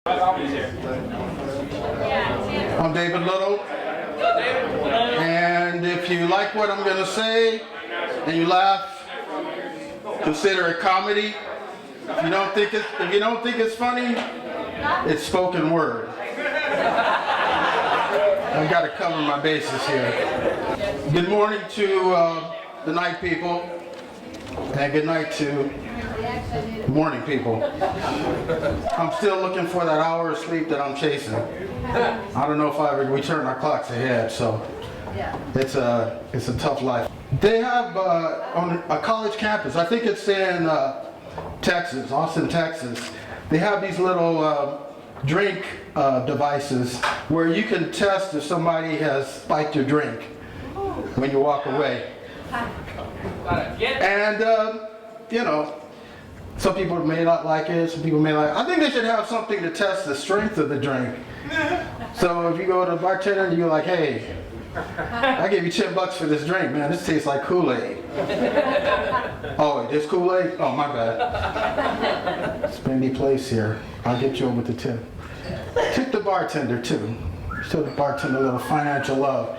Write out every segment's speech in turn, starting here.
I'm David Little, and if you like what I'm going to say and you laugh, consider it comedy. If you don't think it's funny, it's spoken word. I've got to cover my bases here. Good morning to the night people, and good night to morning people. I'm still looking for that hour of sleep that I'm chasing. I don't know if I ever return our clocks ahead, so it's a tough life. They have on a college campus, I think it's in Texas, Austin, Texas, they have these little drink devices where you can test if somebody has spiked your drink when you walk away. And you know, some people may not like it, some people may like it. I think they should have something to test the strength of the drink. So if you go to a bartender and you're like, hey, I gave you $10 for this drink, man, this tastes like Kool-Aid. Oh, this Kool-Aid? Oh, my bad. Spendy place here. I'll get you over the tip. Tip the bartender too. Show the bartender a little financial love.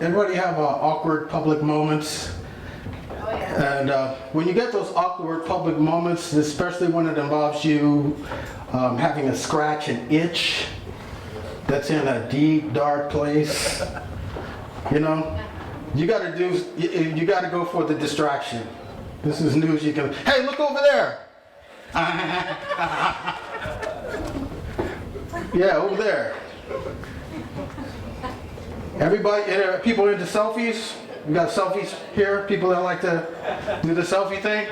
Everybody have awkward public moments. And when you get those awkward public moments, especially when it involves you having a scratch and itch that's in a deep, dark place, you know, you got to go for the distraction. This is news you can. Hey, look over there. Yeah, over there. Everybody, people into selfies. We got selfies here, people that like to do the selfie thing.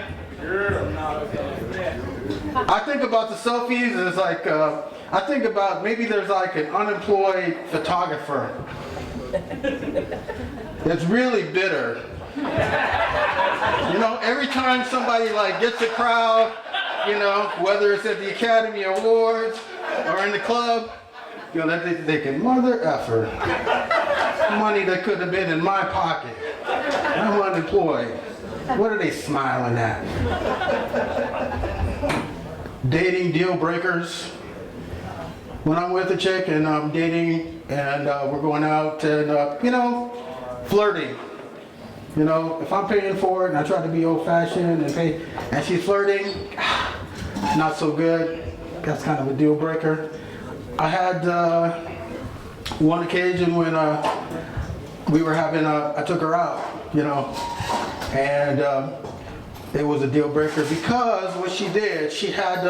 I think about the selfies as like, I think about maybe there's like an unemployed photographer that's really bitter. You know, every time somebody like gets a crowd, you know, whether it's at the Academy Awards or in the club, you know, they can mother effer. Money that could have been in my pocket. I'm unemployed. What are they smiling at? Dating deal breakers. When I'm with a chick and I'm dating and we're going out and, you know, flirting. You know, if I'm paying for it and I try to be old-fashioned and pay, and she's flirting, not so good. That's kind of a deal breaker. I had one occasion when we were having I took her out, you know, and it was a deal breaker because what she did, she had,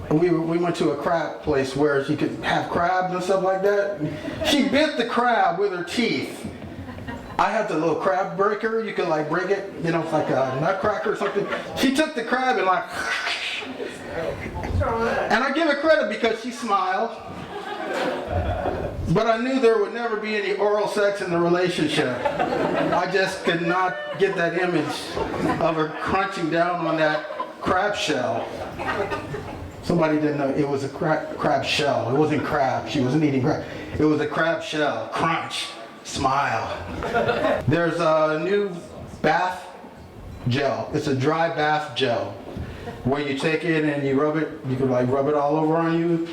we went to a crab place where she could have crabs and stuff like that. She bit the crab with her teeth. I had the little crab breaker, you could like break it, you know, it's like a nutcracker or something. She took the crab and like, and I give her credit because she smiled. But I knew there would never be any oral sex in the relationship. I just could not get that image of her crunching down on that crab shell. Somebody didn't know it was a crab shell. It wasn't crab. She wasn't eating crab. It was a crab shell. Crunch. Smile. There's a new bath gel. It's a dry bath gel where you take it and you rub it. You can like rub it all over on you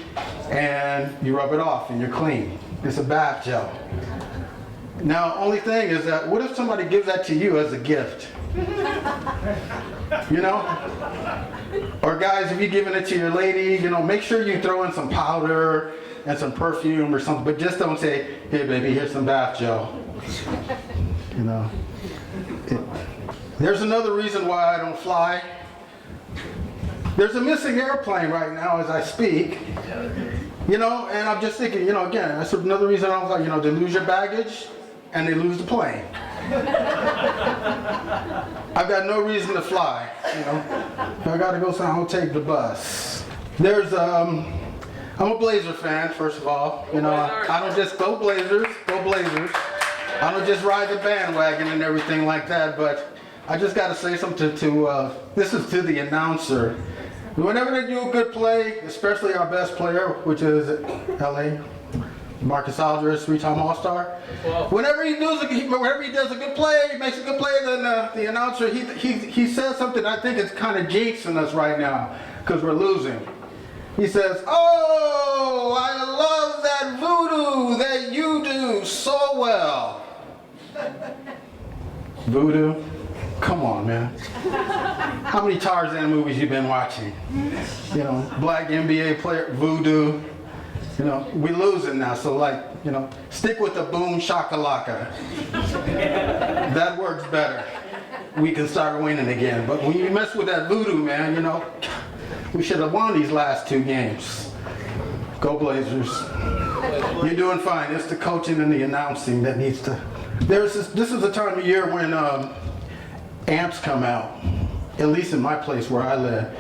and you rub it off and you're clean. It's a bath gel. Now, only thing is that what if somebody gives that to you as a gift? You know? Or guys, if you're giving it to your lady, you know, make sure you throw in some powder and some perfume or something, but just don't say, "Here, baby, here's some bath gel." You know. There's another reason why I don't fly. There's a missing airplane right now as I speak. You know, and I'm just thinking, you know, again, that's another reason I was like, you know, they lose your baggage and they lose the plane. I've got no reason to fly, you know. If I gotta go somewhere, I'll take the bus. There's, I'm a Blazer fan, first of all. You know, I don't just go Blazers, go Blazers. I don't just ride the bandwagon and everything like that, but I just gotta say something to this is to the announcer. Whenever they do a good play, especially our best player, which is LA, Marcus Aldridge, 3-time All-Star. Whenever he does a good play, he makes a good play, then the announcer, he says something I think it's kind of jinxing us right now, because we're losing. He says, "Oh, I love that voodoo that you do so well." Voodoo? Come on, man. How many Tarzan movies you been watching? You know, black NBA player, voodoo. You know, we losing now, so like, you know, stick with the boom shakalaka. That works better. We can start winning again. But when you mess with that voodoo, man, you know, we should have won these last 2 games. Go Blazers. You're doing fine. It's the coaching and the announcing that needs to. This is the time of year when ants come out, at least in my place where I live.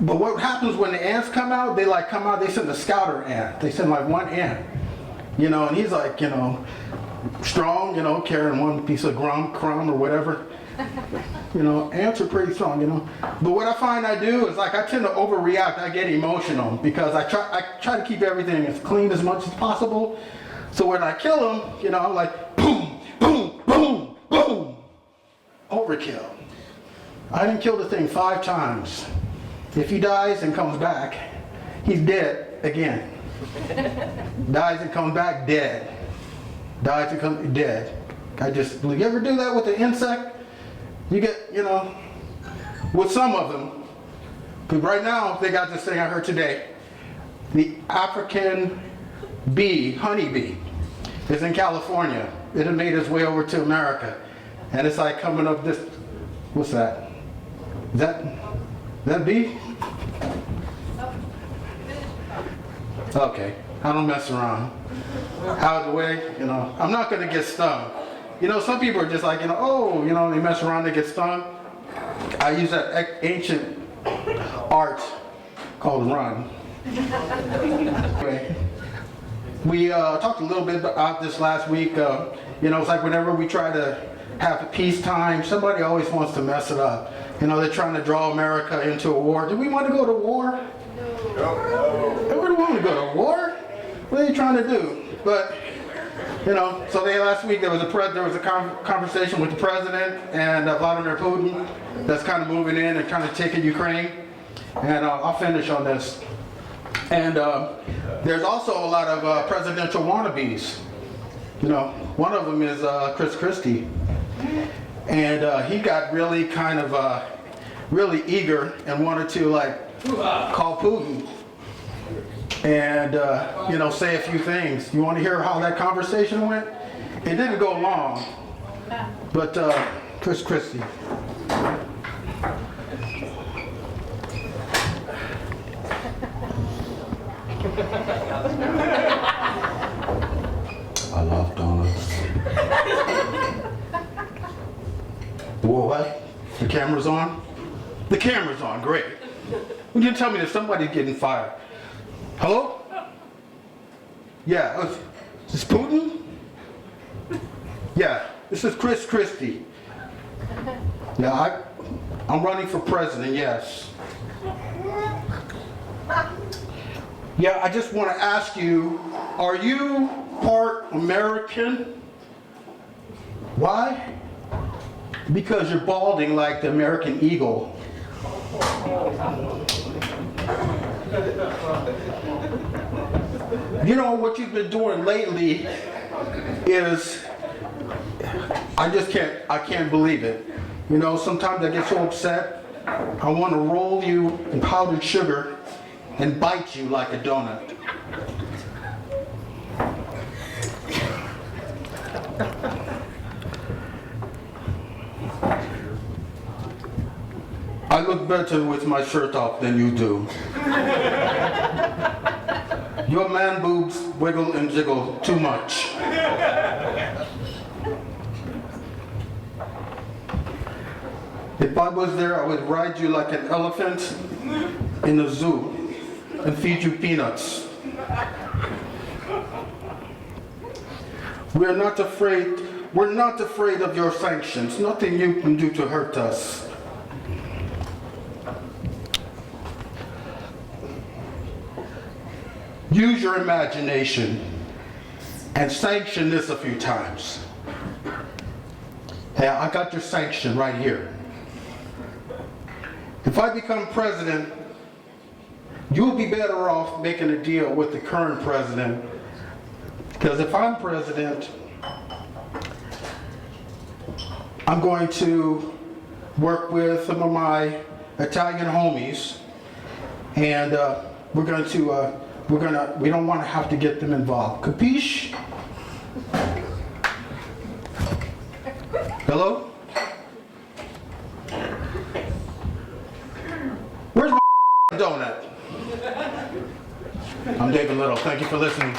But what happens when the ants come out, they send a scouter ant. They send like 1 ant, you know, and he's like, you know, strong, you know, carrying 1 piece of crumb or whatever. You know, ants are pretty strong, you know. But what I find I do is like I tend to overreact. I get emotional because I try to keep everything as clean as much as possible. So when I kill them, you know, I'm like boom, boom, boom, boom. Overkill. I didn't kill the thing 5 times. If he dies and comes back, he's dead again. Dies and comes back, dead. Dies and comes dead. You ever do that with an insect? You get, you know, with some of them. Because right now, they got this thing I heard today. The African bee, honeybee, is in California. It had made its way over to America. And it's like coming up this, what's that? Is that bee? Okay, I don't mess around. Out of the way, you know, I'm not gonna get stung. You know, some people are just like, you know, oh, you know, they mess around, they get stung. I use that ancient art called run. Anyway, we talked a little bit about this last week. You know, it's like whenever we try to have peacetime, somebody always wants to mess it up. You know, they're trying to draw America into a war. Do we want to go to war? No. We don't want to go to war. What are you trying to do? But, you know, so last week there was a conversation with the president and Vladimir Putin that's kind of moving in and trying to take in Ukraine. And I'll finish on this. And there's also a lot of presidential wannabes. You know, one of them is Chris Christy. And he got really kind of really eager and wanted to like call Putin and you know, say a few things. You want to hear how that conversation went? It didn't go long, but Chris Christy. I love donuts. Whoa, what? The camera's on? The camera's on, great. You didn't tell me that somebody's getting fired. Hello? Yeah, is this Putin? Yeah, this is Chris Christy. Yeah, I'm running for president, yes. Yeah, I just want to ask you, are you part American? Why? Because you're balding like the American eagle. You know, what you've been doing lately is, I can't believe it. You know, sometimes I get so upset, I want to roll you in powdered sugar and bite you like a donut. I look better with my shirt off than you do. Your man boobs wiggle and jiggle too much. If I was there, I would ride you like an elephant in a zoo and feed you peanuts. We're not afraid of your sanctions. Nothing you can do to hurt us. Use your imagination and sanction this a few times. Hey, I got your sanction right here. If I become president, you would be better off making a deal with the current president. Because if I'm president, I'm going to work with some of my Italian homies, and we don't want to have to get them involved. Capiche? Hello? Where's my donut? I'm David Little. Thank you for listening.